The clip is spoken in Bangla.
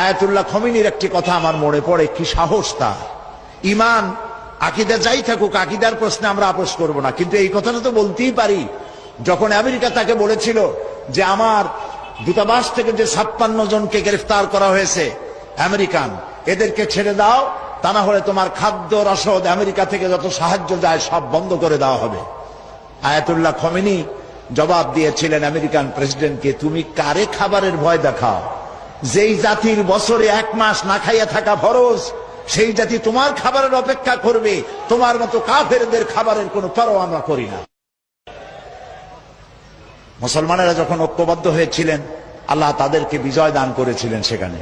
আয়াতুল্লাহ খমিনীর একটি কথা আমার মনে পড়ে, কি সাহস তার। ইমান আকীদা যাই থাকুক, আকীদার প্রশ্নে আমরা আপোষ করব না, কিন্তু এই কথাটা তো বলতেই পারি। যখন আমেরিকা তাকে বলেছিল যে আমার দূতাবাস থেকে যে 56 জনকে গ্রেফতার করা হয়েছে আমেরিকান, এদেরকে ছেড়ে দাও, তা না হলে তোমার খাদ্য রসদ আমেরিকা থেকে যত সাহায্য যায় সব বন্ধ করে দেওয়া হবে। আয়াতুল্লাহ খমেনি জবাব দিয়েছিলেন আমেরিকান প্রেসিডেন্টকে, তুমি কারে খাবারের ভয় দেখাও? যেই জাতির বছরে 1 মাস না খাইয়া থাকা ফরজ, সেই জাতি তোমার খাবারের অপেক্ষা করবে। তোমার মতো কাফেরদের খাবারের কোনো পরোয়া আমরা করি না। মুসলমানেরা যখন ঐক্যবদ্ধ হয়েছিলেন, আল্লাহ তাদেরকে বিজয় দান করেছিলেন সেখানে।